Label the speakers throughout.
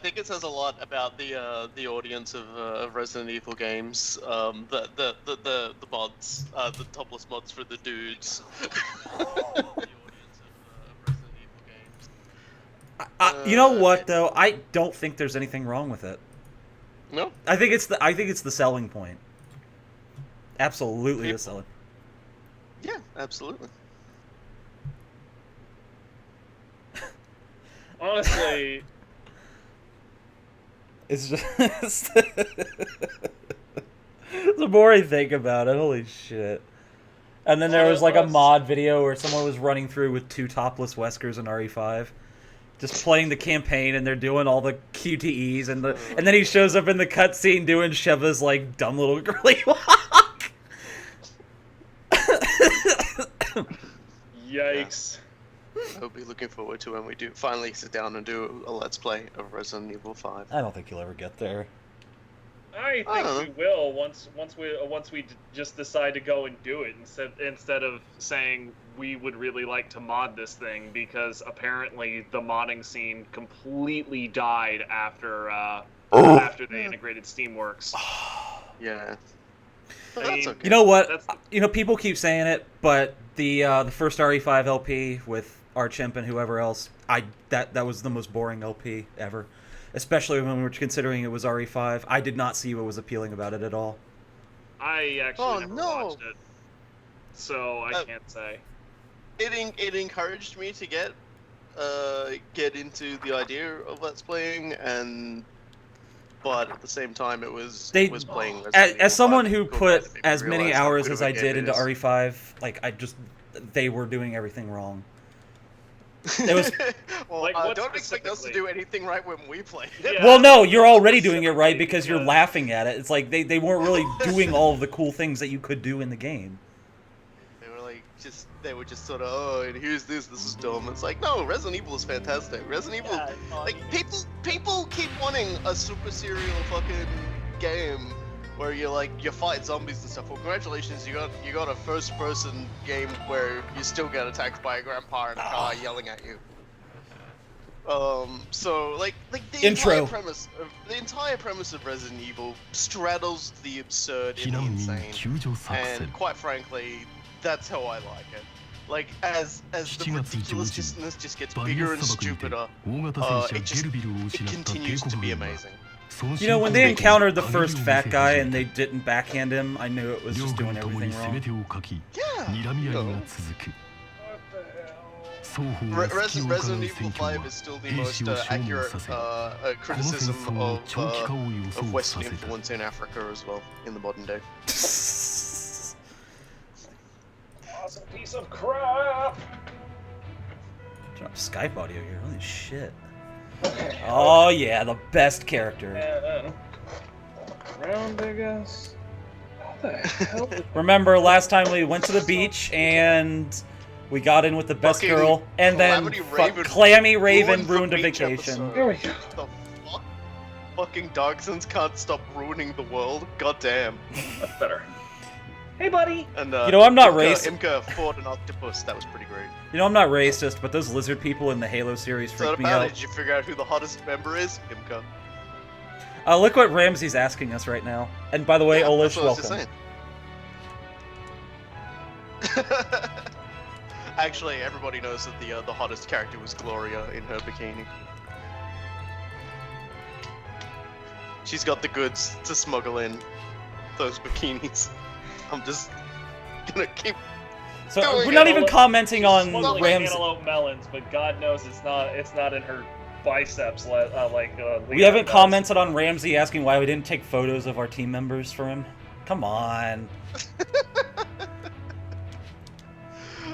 Speaker 1: think it says a lot about the audience of Resident Evil games. The mods, the topless mods for the dudes. The audience of Resident Evil games.
Speaker 2: You know what though? I don't think there's anything wrong with it.
Speaker 1: No.
Speaker 2: I think it's the selling point. Absolutely the selling.
Speaker 1: Yeah, absolutely.
Speaker 3: Honestly,
Speaker 2: it's just the more I think about it, holy shit. And then there was like a mod video where someone was running through with 2 topless Weskers and RE5. Just playing the campaign, and they're doing all the QTEs, and then he shows up in the cutscene doing Sheva's like dumb little girly walk.
Speaker 3: yikes.
Speaker 1: I'll be looking forward to when we do finally sit down and do a Let's Play of Resident Evil 5.
Speaker 2: I don't think you'll ever get there.
Speaker 3: I think we will once we just decide to go and do it instead of saying we would really like to mod this thing, because apparently the modding scene completely died after after they integrated Steamworks.
Speaker 1: Yeah.
Speaker 3: I
Speaker 1: That's
Speaker 3: mean,
Speaker 1: okay.
Speaker 2: You know what? You know, people keep saying it, but the first RE5 LP with Archimp and whoever else, that was the most boring LP ever. Especially when we were considering it was RE5. I did not see what was appealing about it at all.
Speaker 3: I actually never watched it, so I can't say.
Speaker 1: It encouraged me to get into the idea of Let's Playing, but at the same time it was playing
Speaker 2: as someone who put as many hours as I did into RE5, like they were doing everything wrong. It was
Speaker 1: well, don't expect us to do anything right when we play.
Speaker 3: Yeah.
Speaker 2: Well, no, you're already doing it right because you're laughing at it. It's like they weren't really doing all of the cool things that you could do in the game.
Speaker 1: They were just sort of, oh, and here's this is dumb. It's like, no, Resident Evil is fantastic. Resident Evil, like, people keep wanting a super serial fucking game where you fight zombies and stuff. Well, congratulations, you got a first person game where you still get attacked by a grandpa in a car yelling at you. So like the
Speaker 2: Intro.
Speaker 1: entire premise of Resident Evil straddles the absurd and the insane, and quite frankly, that's how I like it. Like, as the ridiculousness just gets bigger and stupider, it continues to be amazing.
Speaker 2: You know, when they encountered the first fat guy and they didn't backhand him, I knew it was just doing everything wrong.
Speaker 1: Yeah, you know. Resident Evil 5 is still the most accurate criticism of Western influence in Africa as well, in the modern day.
Speaker 3: Awesome piece of crap!
Speaker 2: Drop Skype audio here, holy shit. Oh yeah, the best character.
Speaker 3: Round, I guess. What the hell?
Speaker 2: Remember last time we went to the beach and we got in with the best girl, and then Clammy Raven ruined a vacation.
Speaker 3: Here we go.
Speaker 1: The fuck? Fucking Darksons can't stop ruining the world. God damn.
Speaker 3: That's better. Hey, buddy.
Speaker 1: And
Speaker 2: you know, I'm not racist.
Speaker 1: Imka fought an octopus. That was pretty great.
Speaker 2: You know, I'm not racist, but those lizard people in the Halo series freak me out.
Speaker 1: Did you figure out who the hottest member is? Imka.
Speaker 2: Look what Ramsey's asking us right now. And by the way, Olish, welcome.
Speaker 1: Actually, everybody knows that the hottest character was Gloria in her bikini. She's got the goods to smuggle in those bikinis. I'm just gonna keep.
Speaker 2: So we're not even commenting on Ramsey.
Speaker 3: Cantaloupe melons, but God knows it's not in her biceps
Speaker 2: we haven't commented on Ramsey asking why we didn't take photos of our team members for him. Come on.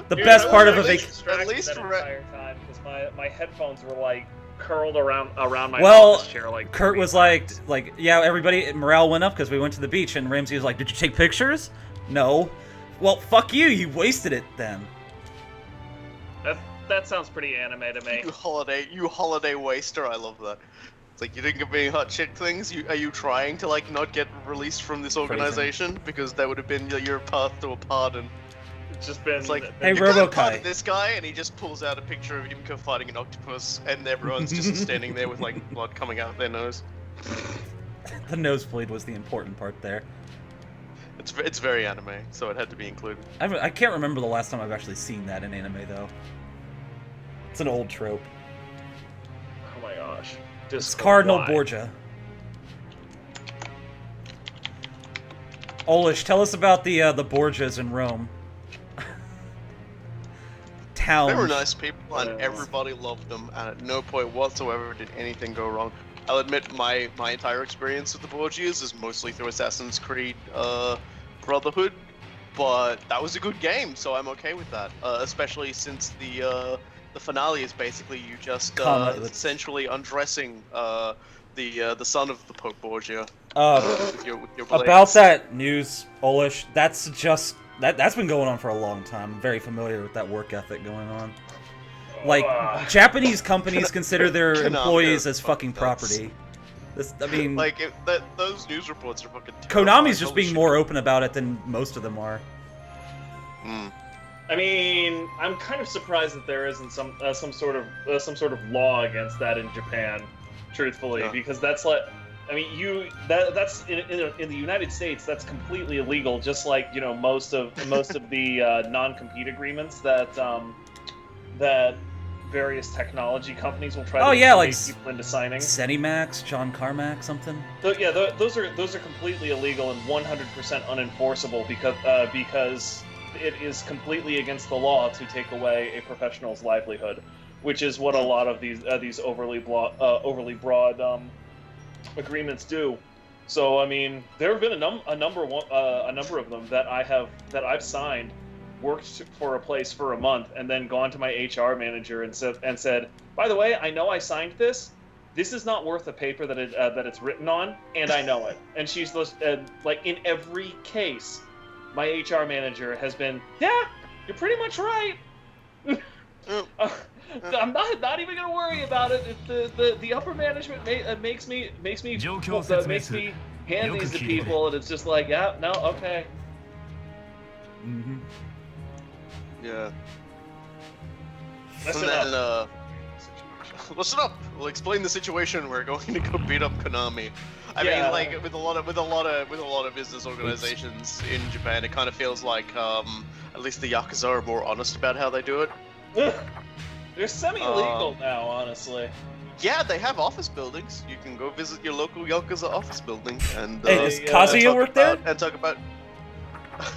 Speaker 2: The best part of a vacation.
Speaker 3: At least that entire time, because my headphones were like curled around my office chair. Like
Speaker 2: Kurt was like, yeah, everybody morale went up because we went to the beach, and Ramsey was like, did you take pictures? No. Well, fuck you. You wasted it then.
Speaker 3: That sounds pretty anime to me.
Speaker 1: You holiday waster. I love that. It's like, you didn't give me hot chick things. Are you trying to not get released from this organization? Because that would have been your path to a pardon.
Speaker 3: just been.
Speaker 1: It's like,
Speaker 2: Hey,
Speaker 1: you got a
Speaker 2: Roboky.
Speaker 1: part of this guy, and he just pulls out a picture of him fighting an octopus, and everyone's just standing there with like blood coming out their nose.
Speaker 2: The nosebleed was the important part there.
Speaker 1: It's very anime, so it had to be included.
Speaker 2: I can't remember the last time I've actually seen that in anime, though. It's an old trope.
Speaker 3: Oh my gosh.
Speaker 2: It's Cardinal
Speaker 3: why?
Speaker 2: Borgia. Olish, tell us about the Borgias in Rome. Town.
Speaker 1: They were nice people, and everybody loved them, and at no point whatsoever did anything go wrong. I'll admit my entire experience with the Borgias is mostly through Assassin's Creed Brotherhood, but that was a good game, so I'm okay with that. Especially since the finale is basically you just essentially undressing the son of the Pope Borgia. With your blades.
Speaker 2: About that news, Olish, that's been going on for a long time. I'm very familiar with that work ethic going on. Like, Japanese companies consider their employees as fucking property.
Speaker 1: Like, those news reports are fucking
Speaker 2: Konami's just being more open about it than most of them are.
Speaker 3: I mean, I'm kind of surprised that there isn't some sort of law against that in Japan, truthfully, because that's like, I mean, that's in the United States, that's completely illegal. Just like, you know, most of the non-compete agreements that various technology companies will try to
Speaker 2: like
Speaker 3: people into signing.
Speaker 2: Zenimax, John Carmack, something.
Speaker 3: So, yeah, those are completely illegal and 100% unenforceable because it is completely against the law to take away a professional's livelihood, which is what a lot of these overly broad agreements do. So I mean, there have been a number of them that I've signed, worked for a place for a month, and then gone to my HR manager and said, by the way, I know I signed this. This is not worth the paper that it's written on, and I know it. And she's like, in every case, my HR manager has been, yeah, you're pretty much right. I'm not even gonna worry about it. The upper management makes me hand these to people, and it's just like, yeah, no, okay.
Speaker 1: Yeah.
Speaker 3: Listen up.
Speaker 1: Listen up. We'll explain the situation. We're going to go beat up Konami. I mean, like with a lot of business organizations in Japan, it kind of feels like at least the Yakuza are more honest about how they do it.
Speaker 3: They're semi-illegal now, honestly.
Speaker 1: Yeah, they have office buildings. You can go visit your local Yakuza office building and
Speaker 2: hey, does Kazuya work there?
Speaker 1: And talk about.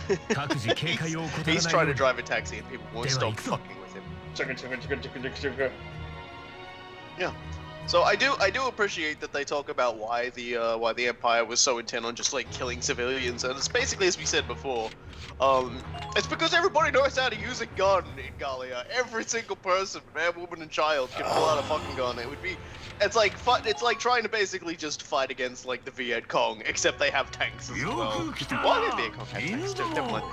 Speaker 1: He's trying to drive a taxi and people won't stop fucking with him. Yeah. So I do appreciate that they talk about why the Empire was so intent on just like killing civilians, and it's basically, as we said before, it's because everybody knows how to use a gun in Galia. Every single person, man, woman, and child, can pull out a fucking gun. It's like trying to basically just fight against like the Viet Cong, except they have tanks as well. Why did Viet Cong have tanks too? Never mind.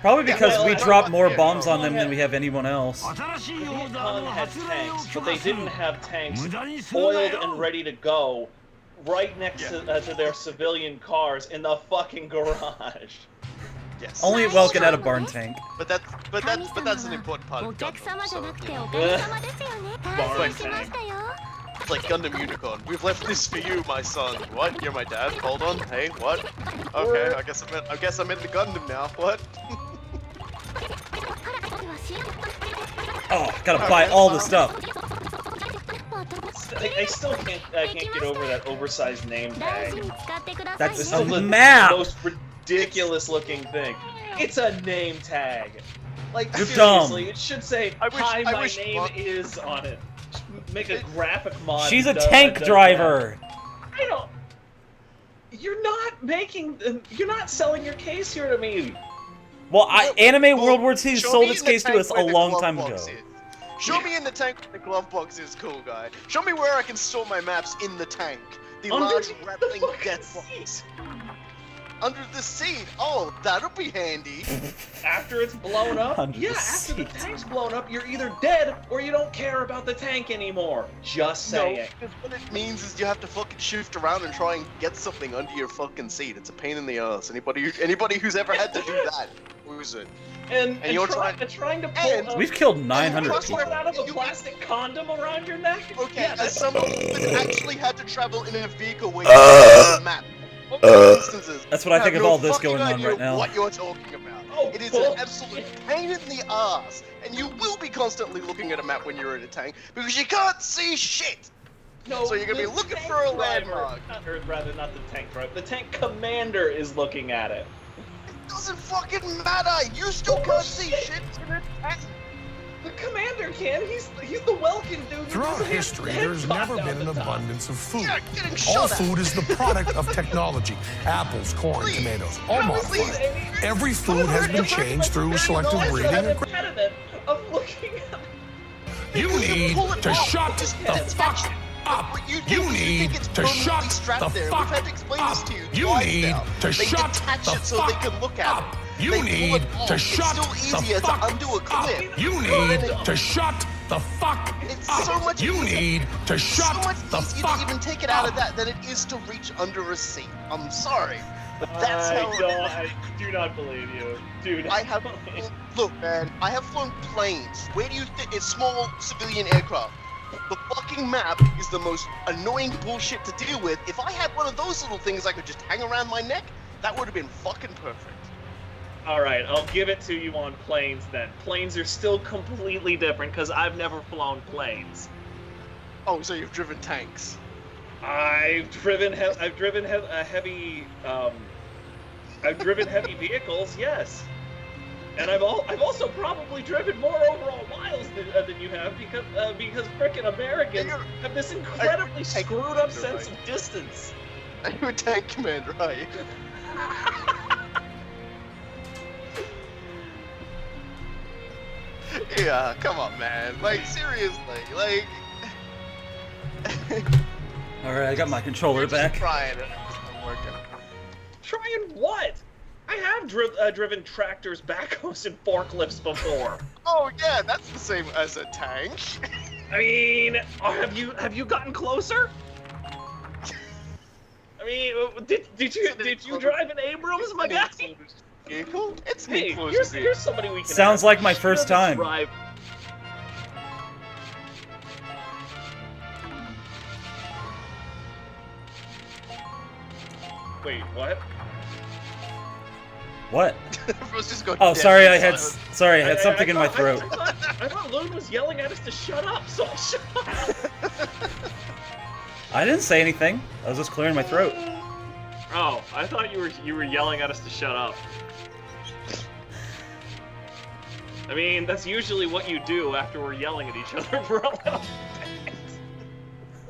Speaker 2: Probably because we drop more bombs on them than we have anyone else.
Speaker 3: The Viet Cong had tanks, but they didn't have tanks oiled and ready to go right next to their civilian cars in the fucking garage.
Speaker 1: Yes.
Speaker 2: Only at Welkin had a barn tank.
Speaker 1: But that's an important part of Gundam. So,
Speaker 3: Barn tank.
Speaker 1: It's like Gundam Unicorn. We've left this for you, my son. What? You're my dad? Hold on. Hey, what? Okay, I guess I'm in the Gundam now. What?
Speaker 2: Oh, gotta buy all the stuff.
Speaker 3: I still can't get over that oversized name tag.
Speaker 2: That's
Speaker 3: the
Speaker 2: map.
Speaker 3: most ridiculous looking thing. It's a name tag. Like,
Speaker 2: You're
Speaker 3: seriously,
Speaker 2: dumb.
Speaker 3: It should say, "Hi, my name is" on it. Make a graphic mod.
Speaker 2: She's a tank driver.
Speaker 3: I don't. You're not selling your case here to me.
Speaker 2: Well, Anime World War II sold its case to us a long time ago.
Speaker 1: Show me in the tank where the glove box is, cool guy. Show me where I can store my maps in the tank. The large rattling death box. Under the seat. Oh, that'll be handy.
Speaker 3: After it's blown up?
Speaker 2: Under the
Speaker 3: after the
Speaker 2: seat.
Speaker 3: tank's blown up, you're either dead or you don't care about the tank anymore. Just saying.
Speaker 1: No, because what it means is you have to fucking shift around and try and get something under your fucking seat. It's a pain in the ass. Anybody who's ever had to do that, lose it.
Speaker 3: and you're trying to pull.
Speaker 2: We've killed 900 people.
Speaker 3: Out of a plastic condom around your neck.
Speaker 1: Okay, as someone who actually had to travel in a vehicle where you have a map. Instances,
Speaker 2: that's what I think of all this going on right now.
Speaker 1: What you're talking about? It is an absolute pain in the ass, and you will be constantly looking at a map when you're in a tank because you can't see shit.
Speaker 3: No,
Speaker 1: so you're gonna be looking for a landmark.
Speaker 3: Or rather, not the tank driver. The tank commander is looking at it.
Speaker 1: It doesn't fucking matter. You still can't see shit in a tank.
Speaker 3: The commander can. He's the Welkin dude.
Speaker 4: Throughout history, there's never been an abundance of food.
Speaker 1: Yeah,
Speaker 4: all food is the product of technology. Apples, corn, tomatoes, all modified. Every food has been changed through selective breeding.
Speaker 3: Of looking at...
Speaker 4: You need to shut the fuck up. You need to shut the fuck up. You need to shut the fuck up. You need to shut the fuck up. You need to shut the fuck up. You need to shut the fuck up.
Speaker 1: to even take it out of that than it is to reach under a seat. I'm sorry, but that's how
Speaker 3: I do not believe you. Dude,
Speaker 1: look, man, I have flown planes. Where do you think it's small civilian aircraft? The fucking map is the most annoying bullshit to deal with. If I had one of those little things I could just hang around my neck, that would have been fucking perfect.
Speaker 3: Alright, I'll give it to you on planes then. Planes are still completely different because I've never flown planes.
Speaker 1: Oh, so you've driven tanks?
Speaker 3: I've driven heavy vehicles, yes. And I've also probably driven more overall miles than you have because frickin' Americans have this incredibly screwed up sense of distance.
Speaker 1: Are you a tank commander, are you? Yeah, come on, man. Like, seriously, like...
Speaker 2: Alright, I got my controller back.
Speaker 1: Trying it, it's not working.
Speaker 3: Trying what? I have driven tractors, backhoes, and forklifts before.
Speaker 1: Oh yeah, that's the same as a tank.
Speaker 3: I mean, have you gotten closer? I mean, did you drive an Abrams, my guy?
Speaker 1: Vehicle? It's
Speaker 3: hey, here's somebody we can.
Speaker 2: Sounds like my first time.
Speaker 3: Drive. Wait, what?
Speaker 2: What?
Speaker 1: Just
Speaker 2: oh, sorry, I had something in my throat.
Speaker 3: I thought Loon was yelling at us to shut up, so I shut up.
Speaker 2: I didn't say anything. I was just clearing my throat.
Speaker 3: Oh, I thought you were yelling at us to shut up. I mean, that's usually what you do after we're yelling at each other for a little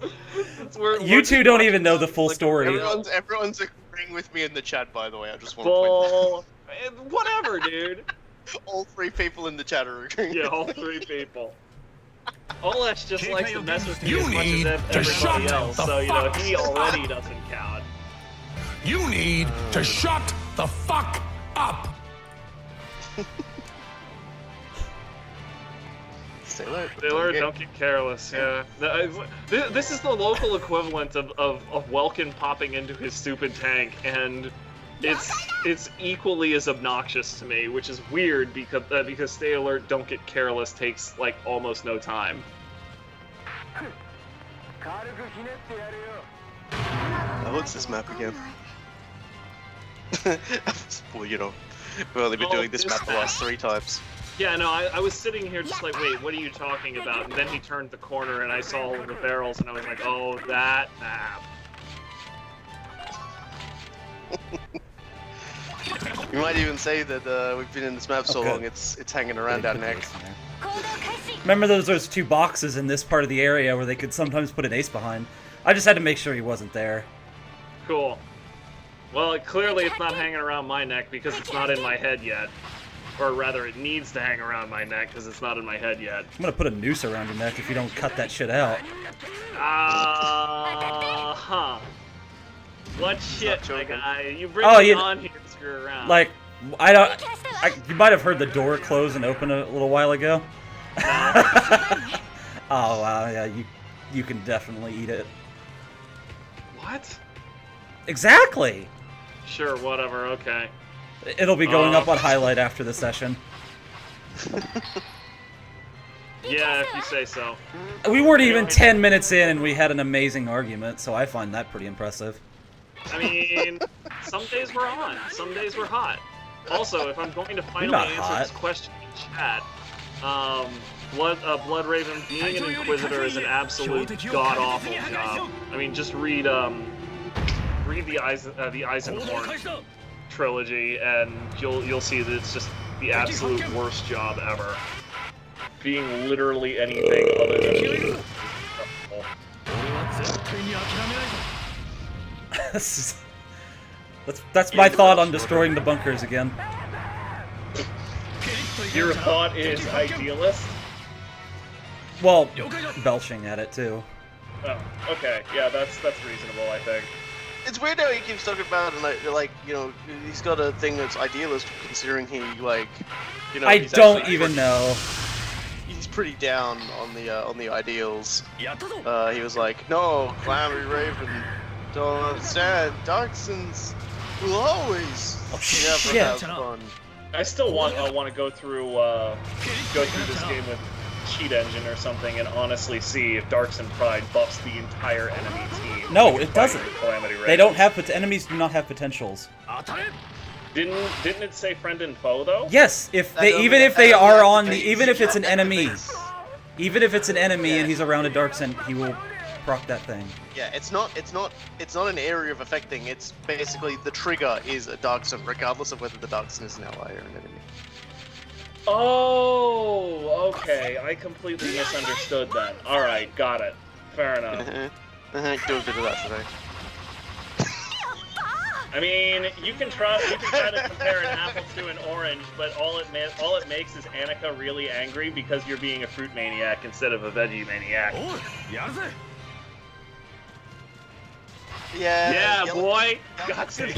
Speaker 3: bit.
Speaker 2: You two don't even know the full story.
Speaker 1: Everyone's agreeing with me in the chat, by the way. I just want to point that.
Speaker 3: Whatever, dude.
Speaker 1: All three people in the chat are agreeing.
Speaker 3: Yeah, all three people. Olash just likes to mess with me as much as everybody else, so, you know, he already doesn't count.
Speaker 4: You need to shut the fuck up!
Speaker 3: Sailor, don't get careless, yeah. This is the local equivalent of Welkin popping into his stupid tank, and it's equally as obnoxious to me, which is weird because Stay Alert, Don't Get Careless takes, like, almost no time.
Speaker 1: What's this map again? Well, you know, we've only been doing this map the last 3 times.
Speaker 3: Yeah, no, I was sitting here just like, wait, what are you talking about? And then he turned the corner and I saw all of the barrels and I was like, oh, that map.
Speaker 1: You might even say that we've been in this map so long, it's hanging around our neck.
Speaker 2: Remember those 2 boxes in this part of the area where they could sometimes put an ace behind? I just had to make sure he wasn't there.
Speaker 3: Cool. Well, clearly it's not hanging around my neck because it's not in my head yet. Or rather, it needs to hang around my neck because it's not in my head yet.
Speaker 2: I'm gonna put a noose around your neck if you don't cut that shit out.
Speaker 3: What shit, my guy? You bring me on here to screw around.
Speaker 2: Like, you might have heard the door close and open a little while ago. Oh, wow, yeah, you can definitely eat it.
Speaker 3: What?
Speaker 2: Exactly!
Speaker 3: Sure, whatever, okay.
Speaker 2: It'll be going up on highlight after the session.
Speaker 3: Yeah, if you say so.
Speaker 2: We weren't even 10 minutes in and we had an amazing argument, so I find that pretty impressive.
Speaker 3: I mean, some days we're on, some days we're hot. Also, if I'm going to finally answer this question in chat, Bloodraven being an Inquisitor is an absolute god-awful job. I mean, just read the Eisenhorn trilogy, and you'll see that it's just the absolute worst job ever. Being literally anything other than
Speaker 2: That's my thought on destroying the bunkers again.
Speaker 3: Your thought is idealist?
Speaker 2: Well, belching at it too.
Speaker 3: Oh, okay. Yeah, that's reasonable, I think.
Speaker 1: It's weird how he keeps talking about it, like, you know, he's got a thing that's idealist, considering he, like, you know,
Speaker 2: I don't even know.
Speaker 1: He's pretty down on the ideals. He was like, no, Clammy Raven, don't understand. Darksons will always never have fun.
Speaker 3: I still want to go through this game with cheat engine or something and honestly see if Darkson Pride buffs the entire enemy team.
Speaker 2: No, it doesn't. They don't have enemies do not have potentials.
Speaker 3: Didn't it say friend and foe though?
Speaker 2: Yes, if even if it's an enemy and he's around a Darkson, he will proc that thing.
Speaker 1: Yeah, it's not an area of affecting. It's basically the trigger is a Darkson, regardless of whether the Darkson is an ally or an enemy.
Speaker 3: Oh, okay. I completely misunderstood then. All right, got it. Fair enough.
Speaker 1: Do a bit of that today.
Speaker 3: I mean, you can try to compare an apple to an orange, but all it makes is Annika really angry because you're being a fruit maniac instead of a veggie maniac. Yeah, boy. Gotcha.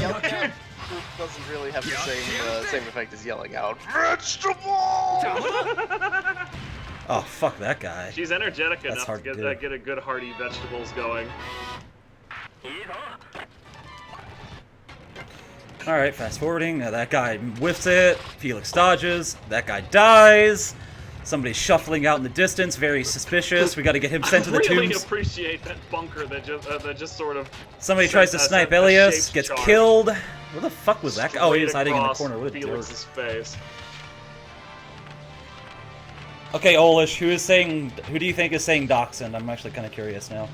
Speaker 1: Doesn't really have the same effect as yelling out vegetable.
Speaker 2: Oh, fuck that guy.
Speaker 3: She's energetic enough to get a good hearty vegetables going.
Speaker 2: Alright, fast forwarding. Now that guy whiffs it. Felix dodges. That guy dies. Somebody's shuffling out in the distance, very suspicious. We gotta get him sent to the tombs. I really
Speaker 3: appreciate that bunker that just sort of...
Speaker 2: Somebody tries to snipe Elias, gets killed. Where the fuck was that guy? Oh, he was hiding in the corner. What a
Speaker 3: Felix's face.
Speaker 2: Okay, Olish, who do you think is saying Dachshund? I'm actually kind of curious now.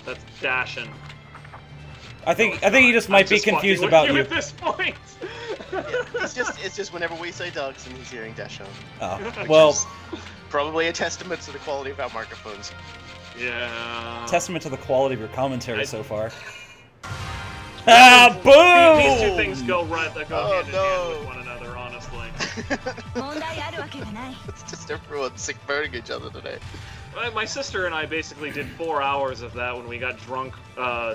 Speaker 3: That's Dashin.
Speaker 2: I think he just might be confused about you.
Speaker 3: At this point.
Speaker 1: Yeah, it's just whenever we say Dachshund, he's hearing Dashon.
Speaker 2: Oh, well,
Speaker 1: probably a testament to the quality of our microphones.
Speaker 3: Yeah.
Speaker 2: Testament to the quality of your commentary so far.
Speaker 3: Boom! These two things go hand in hand with one another, honestly.
Speaker 1: It's just everyone sick burning each other today.
Speaker 3: My sister and I basically did 4 hours of that when we got drunk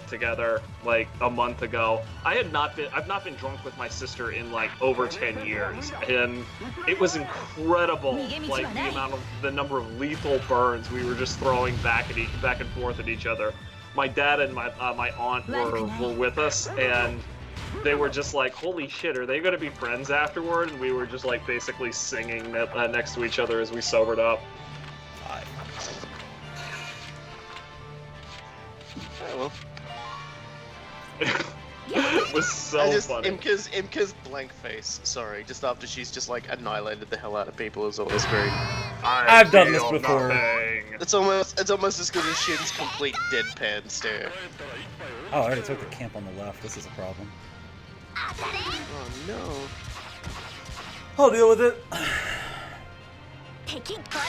Speaker 3: together like a month ago. I've not been drunk with my sister in like over 10 years, and it was incredible. Like the number of lethal burns we were just throwing back and forth at each other. My dad and my aunt were with us, and they were just like, "Holy shit, are they gonna be friends afterward?" And we were just like basically singing next to each other as we sobered up.
Speaker 1: Well.
Speaker 3: It was so funny.
Speaker 1: Imka's blank face, sorry, just after she's just like annihilated the hell out of people is always great.
Speaker 2: I've done this before.
Speaker 1: It's almost as good as Shin's complete deadpan stare.
Speaker 2: Oh, I already took the camp on the left. This is a problem.
Speaker 1: Oh no.
Speaker 2: I'll deal with it.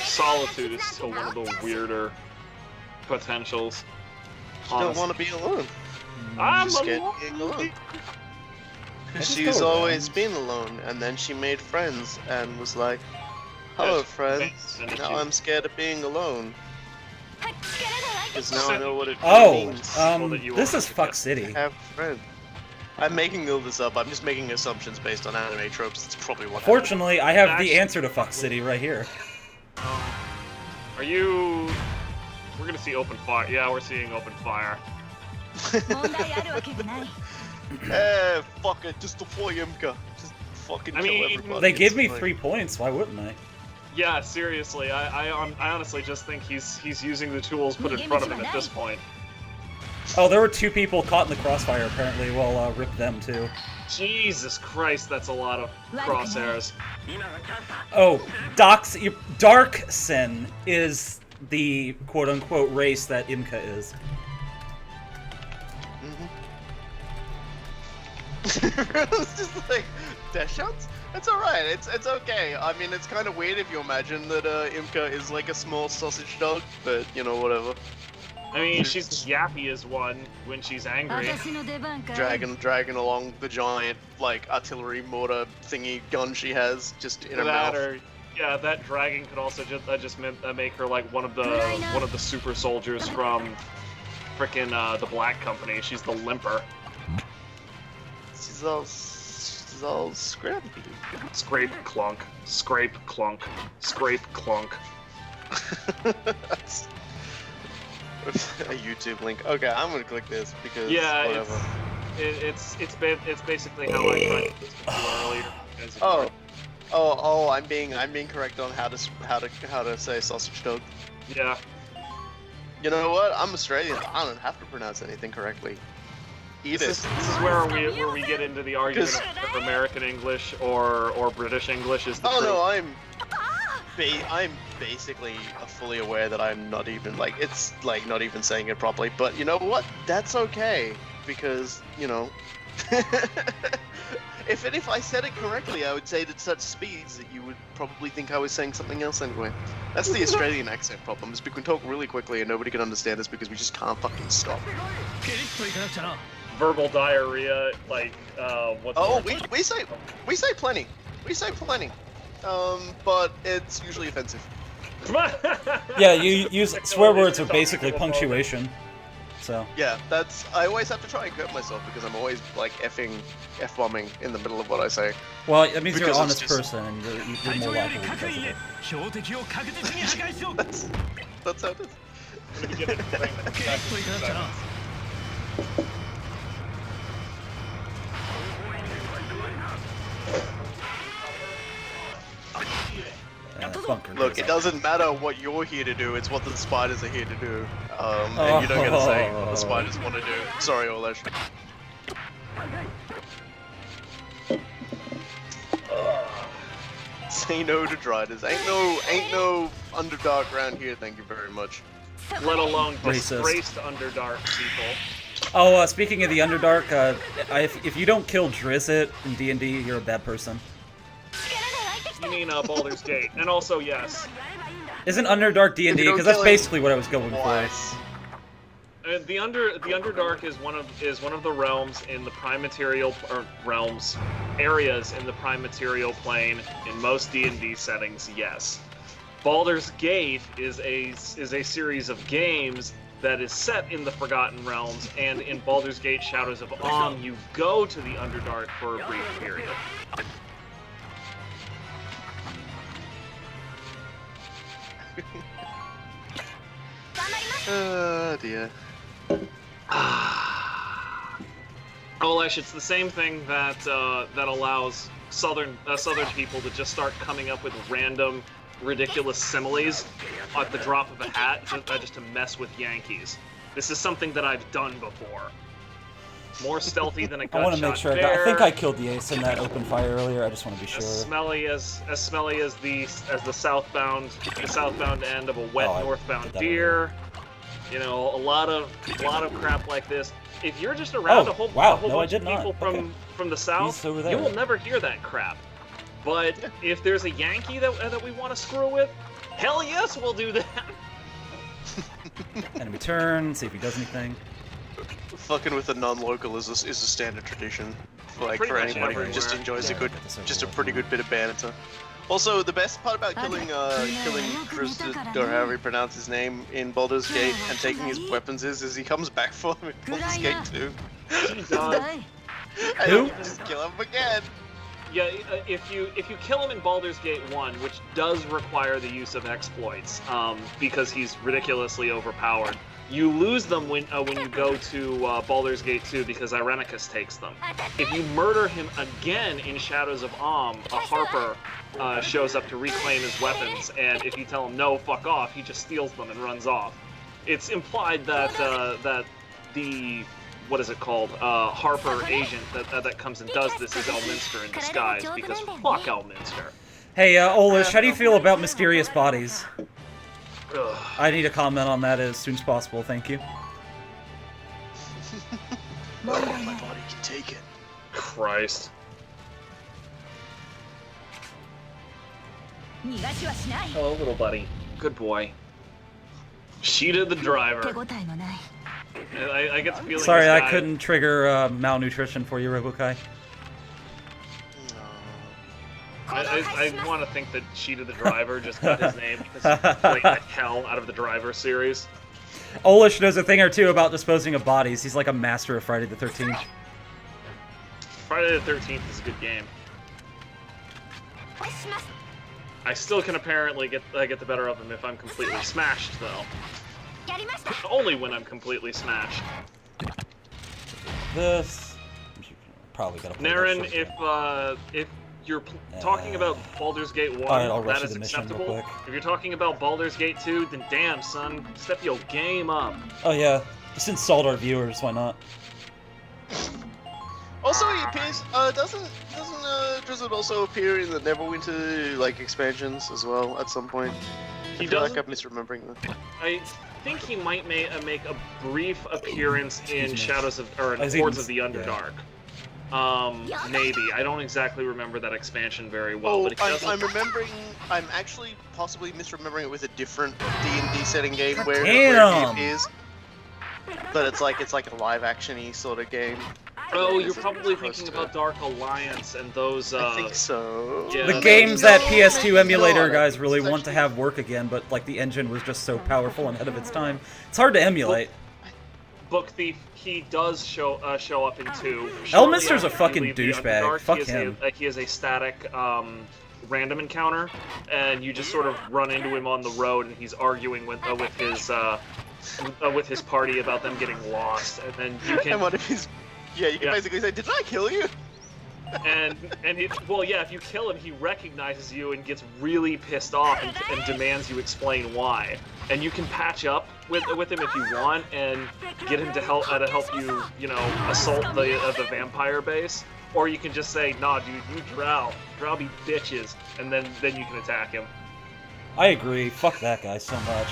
Speaker 3: Solitude is still one of the weirder potentials.
Speaker 1: You don't want to be alone.
Speaker 3: I'm
Speaker 1: scared of being alone. She's always been alone, and then she made friends and was like, "Hello, friends. Now I'm scared of being alone." Because now I know what it means.
Speaker 2: This is Fuck City.
Speaker 1: Have friends. I'm making all this up. I'm just making assumptions based on anime tropes. It's probably what.
Speaker 2: Fortunately, I have the answer to Fuck City right here.
Speaker 3: Are you? We're gonna see open fire. Yeah, we're seeing open fire.
Speaker 1: Fuck it, just deploy Imka. Just fucking kill everybody.
Speaker 2: They gave me 3 points, why wouldn't I?
Speaker 3: Yeah, seriously, I honestly just think he's using the tools put in front of him at this point.
Speaker 2: Oh, there were 2 people caught in the crossfire, apparently. Well, rip them, too.
Speaker 3: Jesus Christ, that's a lot of crosshairs.
Speaker 2: Oh, Darksen is the quote-unquote race that Imka is.
Speaker 1: It's just like, death shots? It's alright, it's okay. I mean, it's kind of weird if you imagine that Imka is like a small sausage dog, but, you know, whatever.
Speaker 3: I mean, she's the yappiest one when she's angry.
Speaker 1: Dragging along the giant, like, artillery mortar thingy gun she has, just in her mouth.
Speaker 3: Yeah, that dragging could also just make her like one of the super soldiers from frickin' the Black Company. She's the limper.
Speaker 1: She's all scrappy.
Speaker 3: Scrape clunk, scrape clunk, scrape clunk.
Speaker 1: A YouTube link. Okay, I'm gonna click this because whatever.
Speaker 3: It's basically how I tried to earlier.
Speaker 1: I'm being correct on how to say sausage dog.
Speaker 3: Yeah.
Speaker 1: You know what? I'm Australian. I don't have to pronounce anything correctly. Eat it.
Speaker 3: This is where we get into the argument of if American English or British English is the truth.
Speaker 1: No, I'm basically fully aware that I'm not even like it's like not even saying it properly. But you know what? That's okay because you know. If I said it correctly, I would say it at such speeds that you would probably think I was saying something else anyway. That's the Australian accent problem, is we can talk really quickly and nobody can understand us because we just can't fucking stop.
Speaker 3: Verbal diarrhea, like, what's
Speaker 1: we say plenty. We say plenty. But it's usually offensive.
Speaker 2: Yeah, you use swear words with basically punctuation. So.
Speaker 1: Yeah, I always have to try and correct myself because I'm always like F-bombing in the middle of what I say.
Speaker 2: Well, that means you're an honest person and you're more likely because of it.
Speaker 1: That's how it is. Look, it doesn't matter what you're here to do, it's what the spiders are here to do. And you don't get to say what the spiders want to do. Sorry, Olesh. Say no to Driders. Ain't no Underdark around here, thank you very much.
Speaker 3: Let alone disgraced Underdark people.
Speaker 2: Oh, speaking of the Underdark, if you don't kill Drizzt in D&D, you're a bad person.
Speaker 3: You mean Baldur's Gate, and also yes.
Speaker 2: Isn't Underdark D&D? Because that's basically what I was going for.
Speaker 3: The Underdark is one of the realms in the Prime Material areas in the Prime Material plane in most D&D settings. Yes, Baldur's Gate is a series of games that is set in the Forgotten Realms, and in Baldur's Gate: Shadows of Om, you go to the Underdark for a brief period.
Speaker 1: Oh dear.
Speaker 3: Olesh, it's the same thing that allows southern people to just start coming up with random, ridiculous similes at the drop of a hat just to mess with Yankees. This is something that I've done before. More stealthy than a gunshot.
Speaker 2: I want to make sure. I think I killed the ace in that open fire earlier. I just want to be sure.
Speaker 3: As smelly as the southbound end of a wet northbound deer. You know, a lot of crap like this. If you're just around a whole bunch of people from the south, you will never hear that crap. But if there's a Yankee that we want to screw with, hell yes, we'll do that.
Speaker 2: Enemy turn, see if he does anything.
Speaker 1: Fucking with a non-local is a standard tradition. Like for anybody who just enjoys a pretty good bit of banter. Also, the best part about killing Drizzt, or however you pronounce his name, in Baldur's Gate and taking his weapons is he comes back for him in Baldur's Gate 2. And you just kill him again.
Speaker 3: Yeah, if you kill him in Baldur's Gate 1, which does require the use of exploits, because he's ridiculously overpowered, You lose them when you go to Baldur's Gate 2 because Irenicus takes them. If you murder him again in Shadows of Amn, a Harper shows up to reclaim his weapons, and if you tell him no, fuck off, he just steals them and runs off. It's implied that that the what is it called Harper agent that comes and does this is Elminster in disguise, because fuck Elminster.
Speaker 2: Hey, Olish, how do you feel about mysterious bodies?
Speaker 3: Ugh.
Speaker 2: I need a comment on that as soon as possible, thank you.
Speaker 1: My body can take it.
Speaker 3: Christ. Oh, little buddy. Good boy. Sheeta the driver. I get the feeling
Speaker 2: Sorry, I couldn't trigger malnutrition for you, Roboky.
Speaker 3: I want to think that Sheeta the driver just got his name because he played the hell out of the driver series.
Speaker 2: Olish knows a thing or two about disposing of bodies. He's like a master of Friday the 13th.
Speaker 3: Friday the 13th is a good game. I still can apparently get the better of him if I'm completely smashed, though. Only when I'm completely smashed.
Speaker 2: This probably gonna play
Speaker 3: Naren, if you're talking about Baldur's Gate 1, that is acceptable. If you're talking about Baldur's Gate 2, then damn, son, step your game up.
Speaker 2: Oh yeah, just insult our viewers, why not?
Speaker 1: Also, he appears. Doesn't Drizzard also appear in the Neverwinter like expansions as well at some point?
Speaker 3: He
Speaker 1: I feel
Speaker 3: does.
Speaker 1: like I'm misremembering that.
Speaker 3: I think he might make a brief appearance in Shadows of or in
Speaker 2: As
Speaker 3: Hordes
Speaker 2: in-
Speaker 3: of the Underdark. Maybe. I don't exactly remember that expansion very well, but it doesn't.
Speaker 1: I'm remembering. I'm actually possibly misremembering it with a different D&D setting game where
Speaker 2: Damn.
Speaker 1: he appears. But it's like a live action-y sort of game.
Speaker 3: Oh, you're
Speaker 1: Is it
Speaker 3: probably
Speaker 1: supposed
Speaker 3: thinking
Speaker 1: to-
Speaker 3: about Dark Alliance and those.
Speaker 1: I think so.
Speaker 3: Yeah.
Speaker 2: The
Speaker 3: Maybe
Speaker 2: games that
Speaker 1: not,
Speaker 2: PS2
Speaker 1: maybe
Speaker 2: emulator
Speaker 1: not.
Speaker 2: guys really
Speaker 1: It's
Speaker 2: want to
Speaker 1: actually-
Speaker 2: have work again, but like the engine was just so powerful and ahead of its time. It's hard to emulate.
Speaker 3: Book Thief, he does show up in 2.
Speaker 2: Elminster's a
Speaker 3: Shortly after you
Speaker 2: fucking
Speaker 3: leave the
Speaker 2: douchebag.
Speaker 3: Underdark,
Speaker 2: Fuck
Speaker 3: he is
Speaker 2: him.
Speaker 3: he is a static random encounter, and you just sort of run into him on the road, and he's arguing with his party about them getting lost, and then you can.
Speaker 1: And one of his, you can basically say, "Did I kill you?"
Speaker 3: Well, yeah, if you kill him, he recognizes you and gets really pissed off and demands you explain why. And you can patch up with him if you want and get him to help you, assault the vampire base. Or you can just say, "Nah, dude, you drow be bitches," and then you can attack him.
Speaker 2: I agree. Fuck that guy so much.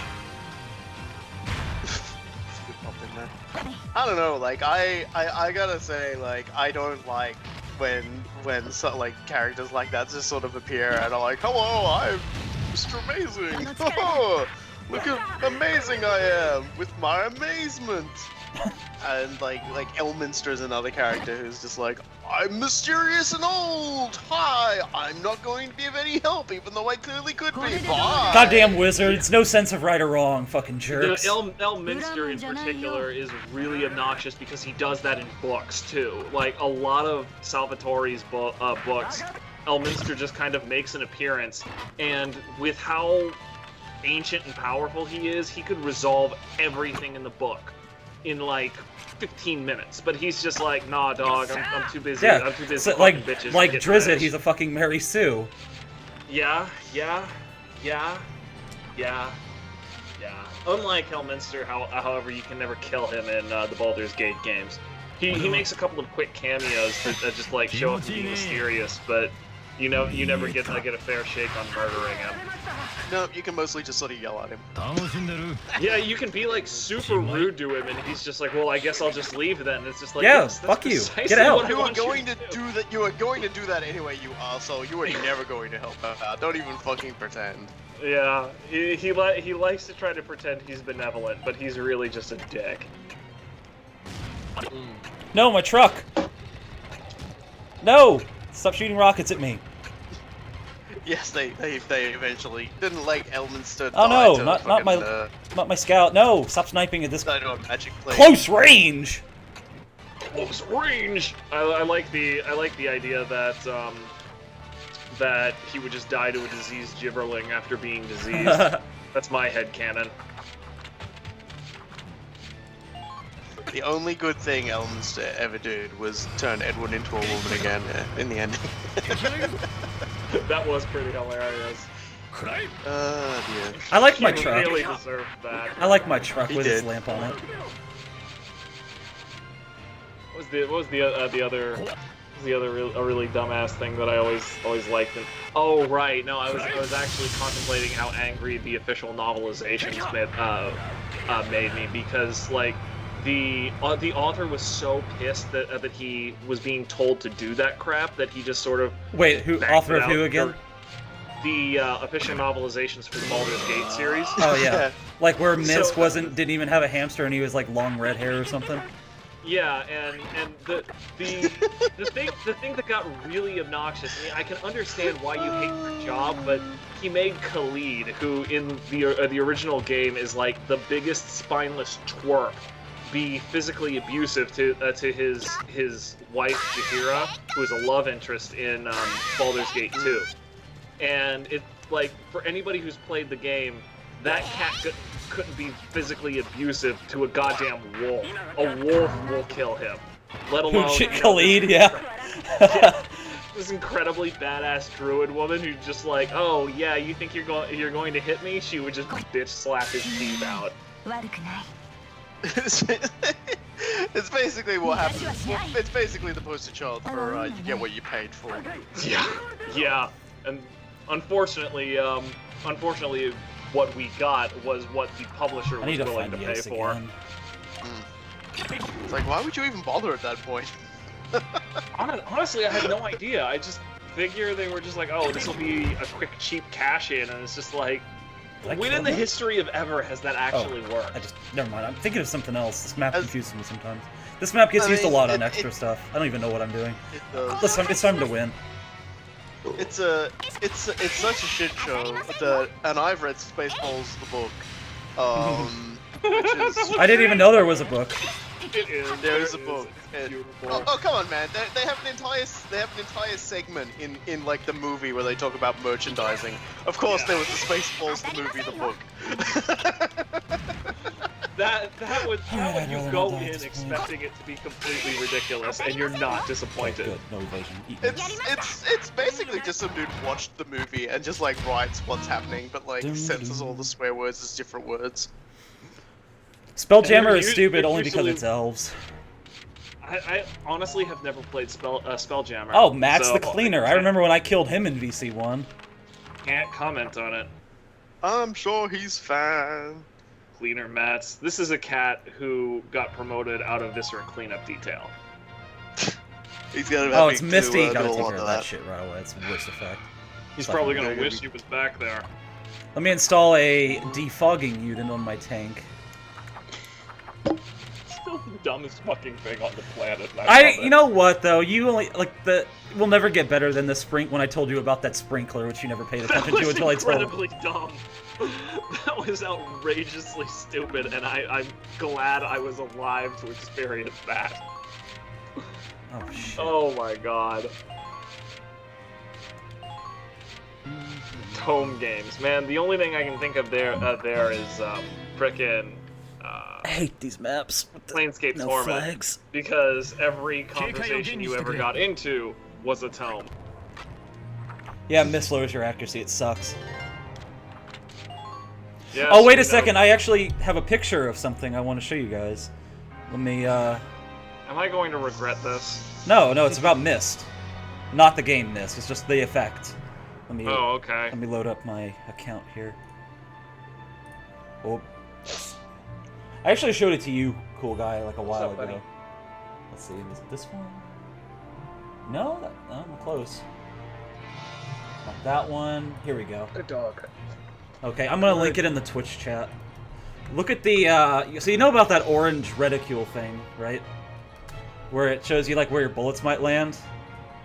Speaker 1: I don't know, like I gotta say, like I don't like when characters like that just sort of appear and are like, "Hello, I'm Mr. Amazing. Oh, look how amazing I am with my amazement." And like Elminster's another character who's just like, "I'm mysterious and old. Hi, I'm not going to be of any help, even though I clearly could be. Bye."
Speaker 2: Goddamn wizards, no sense of right or wrong, fucking jerks.
Speaker 3: Elminster in particular is really obnoxious because he does that in books too. Like a lot of Salvatore's books, Elminster just kind of makes an appearance, and with how ancient and powerful he is, he could resolve everything in the book in like 15 minutes. But he's just like, "Nah, dog, I'm too busy.
Speaker 2: Yeah,
Speaker 3: I'm too busy
Speaker 2: so,
Speaker 3: fucking bitches."
Speaker 2: like
Speaker 3: to get
Speaker 2: Drizzit,
Speaker 3: rich."
Speaker 2: he's a fucking Mary Sue.
Speaker 3: Yeah. Unlike Elminster, however, you can never kill him in the Baldur's Gate games. He makes a couple of quick cameos that just like show up to be mysterious, but you never get a fair shake on murdering him.
Speaker 1: No, you can mostly just sort of yell at him.
Speaker 3: Yeah, you can be like super rude to him, and he's just like, "Well, I guess I'll just leave then." It's just like,
Speaker 2: Yeah,
Speaker 3: yes, that's
Speaker 2: fuck you.
Speaker 3: precisely
Speaker 2: Get out.
Speaker 3: what I
Speaker 1: You were
Speaker 3: want
Speaker 1: going
Speaker 3: to
Speaker 1: to do that. You were going to do that anyway, you asshole. You were never going to help out. Don't even fucking pretend.
Speaker 3: Yeah, he likes to try to pretend he's benevolent, but he's really just a dick.
Speaker 2: No, my truck! No! Stop shooting rockets at me.
Speaker 1: Yes, they eventually didn't like Elminster.
Speaker 2: Oh
Speaker 1: die
Speaker 2: no,
Speaker 1: to
Speaker 2: not
Speaker 1: fucking,
Speaker 2: not my scout. No, stop sniping at this
Speaker 1: die to a magic plane.
Speaker 2: close range.
Speaker 3: Close range. I like the idea that that he would just die to a diseased gibberling after being diseased. That's my headcanon.
Speaker 1: The only good thing Elminster ever did was turn Edward into a woman again in the ending.
Speaker 3: That was pretty hilarious.
Speaker 1: Dear.
Speaker 2: I like my
Speaker 3: He
Speaker 2: truck.
Speaker 3: really deserved that.
Speaker 2: I like my truck
Speaker 1: He
Speaker 2: with its
Speaker 1: did.
Speaker 2: lamp on it.
Speaker 3: What was the other really dumbass thing that I always liked? And, oh right, no, I was actually contemplating how angry the official novelizations made me, because like the author was so pissed that he was being told to do that crap that he just sort of
Speaker 2: Wait, who
Speaker 3: backed
Speaker 2: author
Speaker 3: it
Speaker 2: of who
Speaker 3: out.
Speaker 2: again?
Speaker 3: The official novelizations for the Baldur's Gate series.
Speaker 2: Oh yeah, like where Misk
Speaker 3: So-
Speaker 2: didn't even have a hamster and he was like long red hair or something.
Speaker 3: Yeah, and the thing that got really obnoxious. I mean, I can understand why you hate your job, but he made Khalid, who in the original game is like the biggest spineless twerp, be physically abusive to his wife Jaheira, who is a love interest in Baldur's Gate 2. And it like for anybody who's played the game, that cat couldn't be physically abusive to a goddamn wolf. A wolf will kill him. Let alone
Speaker 2: Khalid, yeah.
Speaker 3: This incredibly badass druid woman who's just like, oh yeah, you think you're going to hit me? She would just bitch slap his teeth out.
Speaker 1: It's basically what happens. Well, it's basically the poster child for you get what you paid for.
Speaker 3: Yeah, and unfortunately, what we got was what the publisher
Speaker 2: I
Speaker 3: was
Speaker 2: need to
Speaker 3: willing
Speaker 2: find
Speaker 3: to pay
Speaker 2: Yes
Speaker 3: for.
Speaker 2: again.
Speaker 1: It's like, why would you even bother at that point?
Speaker 3: Honestly, I had no idea. I just figure they were just like, oh, this will be a quick, cheap cash-in, and it's just like,
Speaker 2: Did I
Speaker 3: when
Speaker 2: kill
Speaker 3: in the
Speaker 2: him?
Speaker 3: history of ever has that actually worked?
Speaker 2: Never mind. I'm thinking of something else. This map confuses me sometimes. This map gets used a lot on extra stuff. I don't even know what I'm doing.
Speaker 1: It does.
Speaker 2: Listen, it's time to win.
Speaker 1: It's such a shit show that, and I've read Spaceballs the book, which is.
Speaker 2: I didn't even know there was a book.
Speaker 3: It is.
Speaker 1: There is a
Speaker 3: It
Speaker 1: book.
Speaker 3: It's
Speaker 1: And-
Speaker 3: beautiful.
Speaker 1: oh come on, man! They have an entire segment in like the movie where they talk about merchandising. Of course, there was the Spaceballs the movie, the book.
Speaker 3: That would
Speaker 2: Alright,
Speaker 3: you
Speaker 2: I'd
Speaker 3: go
Speaker 2: rather not
Speaker 3: in
Speaker 2: die at this
Speaker 3: expecting it to be completely ridiculous, and you're not disappointed.
Speaker 2: Good, no evasion. Eat.
Speaker 1: It's basically just some dude watched the movie and just like writes what's happening, but like censors all the swear words as different words.
Speaker 2: Spelljammer
Speaker 3: And
Speaker 2: is
Speaker 3: you-
Speaker 2: stupid
Speaker 3: you
Speaker 2: only because
Speaker 3: usually-
Speaker 2: it's elves.
Speaker 3: I honestly have never played Spelljammer.
Speaker 2: Oh, Matt's
Speaker 3: so
Speaker 2: the cleaner. I remember when I killed him in VC1.
Speaker 3: Can't comment on it.
Speaker 1: I'm sure he's fine.
Speaker 3: Cleaner Mats. This is a cat who got promoted out of Viscera cleanup detail.
Speaker 1: He's gonna.
Speaker 2: Oh, it's Misty.
Speaker 1: do
Speaker 2: Gotta
Speaker 1: a
Speaker 2: take
Speaker 1: lot
Speaker 2: care
Speaker 1: of
Speaker 2: of that shit right away. It's the worst effect.
Speaker 3: He's
Speaker 2: Fucking
Speaker 3: probably gonna
Speaker 1: good.
Speaker 3: wish he was back there.
Speaker 2: Let me install a defogging unit on my tank.
Speaker 3: Still the dumbest fucking thing on the planet.
Speaker 2: You know what though? You only we'll never get better than the when I told you about that sprinkler, which you never paid attention to until I told.
Speaker 3: Incredibly dumb. That was outrageously stupid, and I'm glad I was alive to experience that.
Speaker 2: Oh shit.
Speaker 3: Oh my god. Tome games, man. The only thing I can think of there is frickin'
Speaker 2: I hate these maps. With the
Speaker 3: Planescape
Speaker 2: no
Speaker 3: Torment,
Speaker 2: flags.
Speaker 3: because every conversation you ever got into was a tome.
Speaker 2: Yeah, Miss lowers your accuracy. It sucks.
Speaker 3: Yes,
Speaker 2: Oh wait a
Speaker 3: you know.
Speaker 2: second. I actually have a picture of something I want to show you guys. Let me.
Speaker 3: Am I going to regret this?
Speaker 2: No, it's about Mist, not the game Mist. It's just the effect. Let me.
Speaker 3: Oh, okay.
Speaker 2: Let me load up my account here. Oh. I actually showed it to you, cool guy, like a while
Speaker 3: up,
Speaker 2: ago.
Speaker 3: buddy?
Speaker 2: Let's see, is it this one? No, I'm close. Not that one. Here we go.
Speaker 3: A dog.
Speaker 2: Okay, I'm gonna link it in the Twitch chat. Look at the, so you know about that orange reticule thing, right? Where it shows you like where your bullets might land.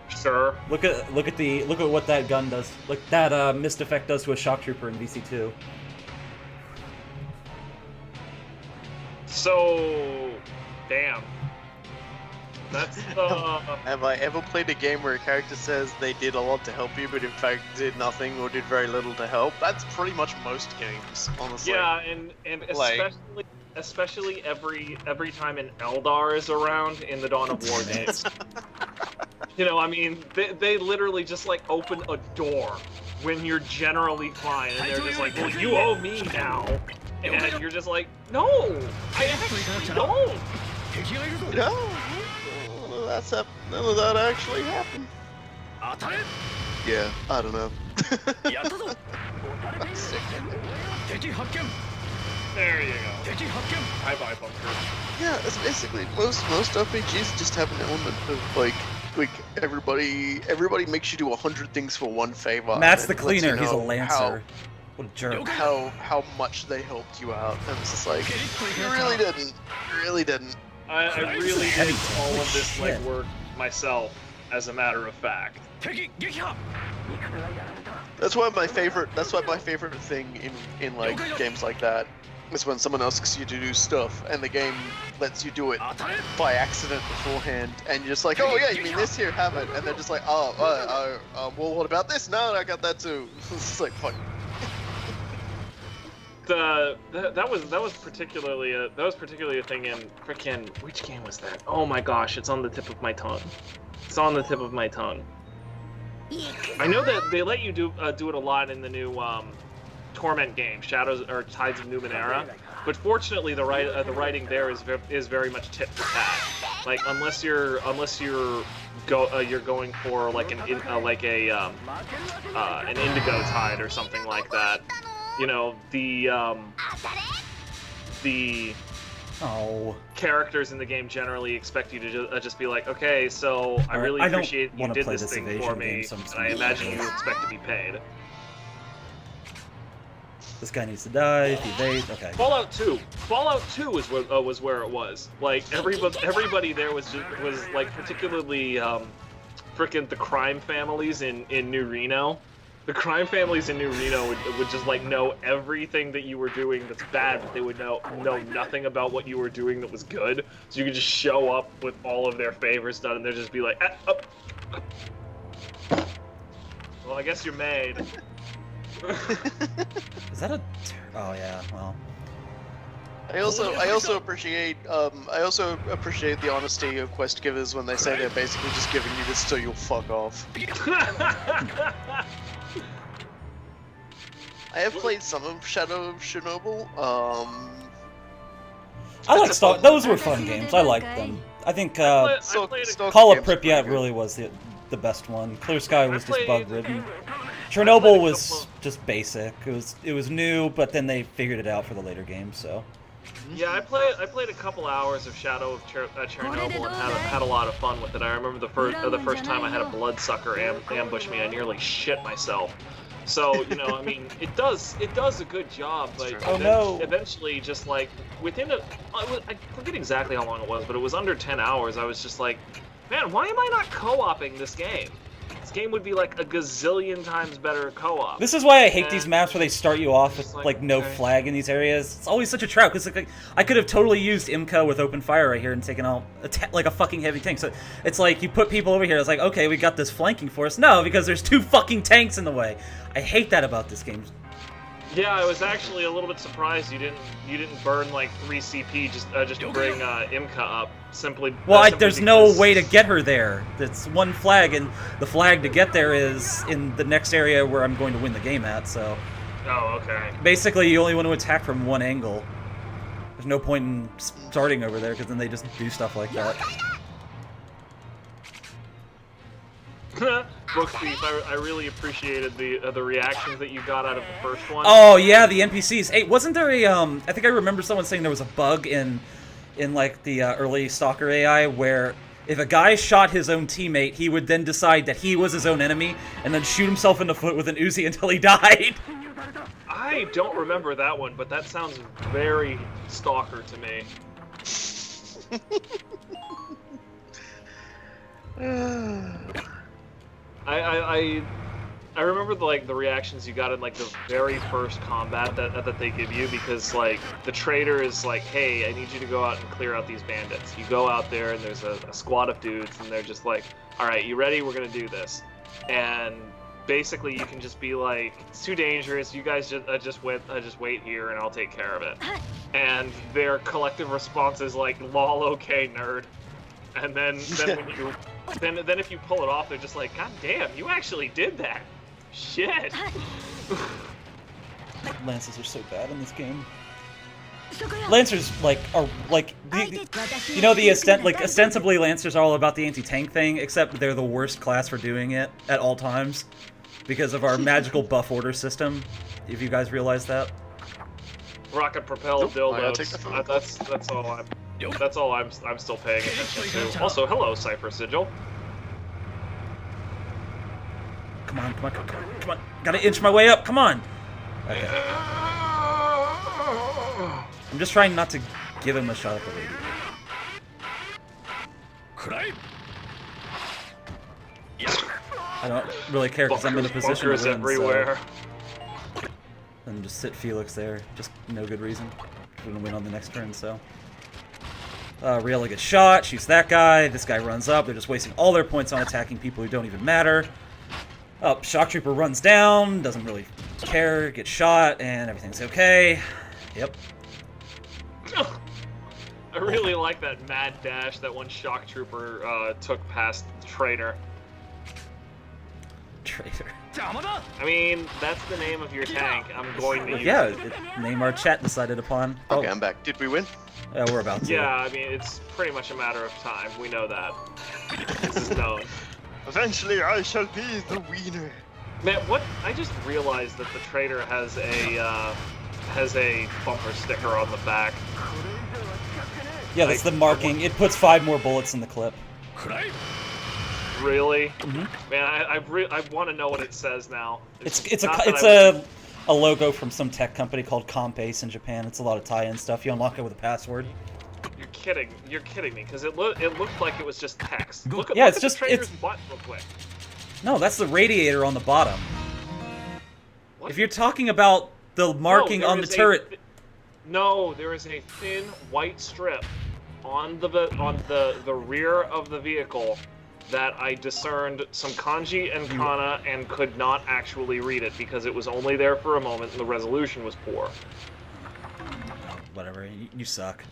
Speaker 3: Sure.
Speaker 2: Look at what that gun does. Like that mist effect does to a shock trooper in VC2.
Speaker 3: So, damn. That's the.
Speaker 1: Have I ever played a game where a character says they did a lot to help you, but in fact did nothing or did very little to help? That's pretty much most games, honestly.
Speaker 3: Yeah, and
Speaker 1: Like-
Speaker 3: especially every time an Eldar is around in the Dawn of War days. You know, I mean, they literally just like open a door when you're generally fine, and they're just like, well, you owe me now. And you're just like, no, I actually don't.
Speaker 1: No, none of that actually happened. Yeah, I don't know.
Speaker 3: There you go. Bye-bye, bunker.
Speaker 1: Yeah, it's basically most RPGs just have an element of like everybody makes you do 100 things for one favor.
Speaker 2: Matt's the cleaner. He's a lancer. What a jerk.
Speaker 1: How much they helped you out, and it's just like you really didn't. You really didn't.
Speaker 3: I really did all of this legwork myself, as a matter of fact.
Speaker 1: That's why my favorite thing in like games like that is when someone asks you to do stuff and the game lets you do it by accident beforehand, and you're just like, oh yeah, you mean this here, have it, and they're just like, well, what about this? No, I got that too. It's like, fuck.
Speaker 3: That was particularly a thing in frickin' which game was that? Oh my gosh, it's on the tip of my tongue. It's on the tip of my tongue. I know that they let you do it a lot in the new Torment game, Shadows or Tides of Numenera, but fortunately the writing there is very much tit for tat. Like unless you're going for like an indigo tide or something like that. You know, the characters in the game generally expect you to just be like, okay, so I really appreciate you did this thing for me, and I imagine you expect to be paid.
Speaker 2: This guy needs to die. If he evades, okay.
Speaker 3: Fallout 2 was where it was. Like everybody there was like particularly frickin' the crime families in New Reno. The crime families in New Reno would just like know everything that you were doing that's bad, but they would know nothing about what you were doing that was good. So you could just show up with all of their favors done, and they'd just be like, well, I guess you're made.
Speaker 2: Is that a? Oh yeah. Well.
Speaker 1: I also appreciate the honesty of quest givers when they say they're basically just giving you this so you'll fuck off. I have played some of Shadow of Chernobyl.
Speaker 2: I like Stalk. Those were fun games. I liked them. I think Call of Pripyat really was the best one. Clear Sky was just bug-ridden. Chernobyl was just basic. It was new, but then they figured it out for the later games. So.
Speaker 3: Yeah, I played a couple hours of Shadow of Chernobyl and had a lot of fun with it. I remember the first time I had a bloodsucker ambush me, I nearly shit myself. So, you know, I mean, it does a good job, but eventually, just like within I forget exactly how long it was, but it was under 10 hours. I was just like, man, why am I not co-oping this game? This game would be like a gazillion times better co-op.
Speaker 2: This is why I hate these maps where they start you off with like no flag in these areas. It's always such a trap because like, I could have totally used Imca with open fire right here and taken out like a fucking heavy tank. So it's like you put people over here. It's like, okay, we got this flanking force. No, because there's 2 fucking tanks in the way. I hate that about this game.
Speaker 3: Yeah, I was actually a little bit surprised you didn't burn like 3 CP just to bring Imca up. Simply
Speaker 2: there's no way to get her there. It's one flag, and the flag to get there is in the next area where I'm going to win the game at. So.
Speaker 3: Oh, okay.
Speaker 2: Basically, you only want to attack from one angle. There's no point in starting over there because then they just do stuff like that.
Speaker 3: Booksthief, I really appreciated the reactions that you got out of the first one.
Speaker 2: Oh yeah, the NPCs. Hey, wasn't there a I think I remember someone saying there was a bug in like the early Stalker AI where if a guy shot his own teammate, he would then decide that he was his own enemy and then shoot himself in the foot with an Uzi until he died.
Speaker 3: I don't remember that one, but that sounds very Stalker to me. I remember the reactions you got in like the very first combat that they give you, because like the trader is like, hey, I need you to go out and clear out these bandits. You go out there and there's a squad of dudes and they're just like, all right, you ready? We're gonna do this. And basically you can just be like, it's too dangerous. You guys just wait here, and I'll take care of it. And their collective response is like, "Lol, okay, nerd." And then when you then if you pull it off, they're just like, "God damn, you actually did that." Shit.
Speaker 2: Lances are so bad in this game. Lancers ostensibly Lancers are all about the anti-tank thing, except they're the worst class for doing it at all times because of our magical buff order system. If you guys realize that.
Speaker 3: Rocket propelled dildos. That's all I'm still paying attention to. Also, hello, Cypher Sigil.
Speaker 2: Come on. Gotta inch my way up, come on! Okay. I'm just trying not to give him a shot at the lady. I don't really care because I'm in a position to win,
Speaker 3: everywhere.
Speaker 2: So... And just sit Felix there. Just no good reason. We're gonna win on the next turn, so... Riella gets shot, shoots that guy, this guy runs up, they're just wasting all their points on attacking people who don't even matter. Oh, Shock Trooper runs down, doesn't really care, gets shot, and everything's okay. Yep.
Speaker 3: I really like that mad dash that one Shock Trooper took past Traitor.
Speaker 2: Traitor.
Speaker 3: I mean, that's the name of your tank. I'm going to use
Speaker 2: it. Name our chat decided upon.
Speaker 1: Okay, I'm back. Did we win?
Speaker 2: Yeah, we're about to.
Speaker 3: Yeah, I mean, it's pretty much a matter of time. We know that. This is known.
Speaker 1: Eventually, I shall be the winner.
Speaker 3: Man, what? I just realized that the Traitor has a bumper sticker on the back.
Speaker 2: Yeah, that's the marking. It puts 5 more bullets in the clip.
Speaker 3: Really?
Speaker 2: Mm-hmm.
Speaker 3: Man, I want to know what it says now.
Speaker 2: It's a logo from some tech company called Compace in Japan. It's a lot of tie-in stuff. You unlock it with a password.
Speaker 3: You're kidding. You're kidding me, because it looked like it was just text. Look at the Traitor's butt real quick.
Speaker 2: No, that's the radiator on the bottom. What? If you're talking about the marking on the turret...
Speaker 3: No, there is a thin white strip on the rear of the vehicle that I discerned some kanji and kana and could not actually read it because it was only there for a moment and the resolution was poor.
Speaker 2: Whatever, you suck.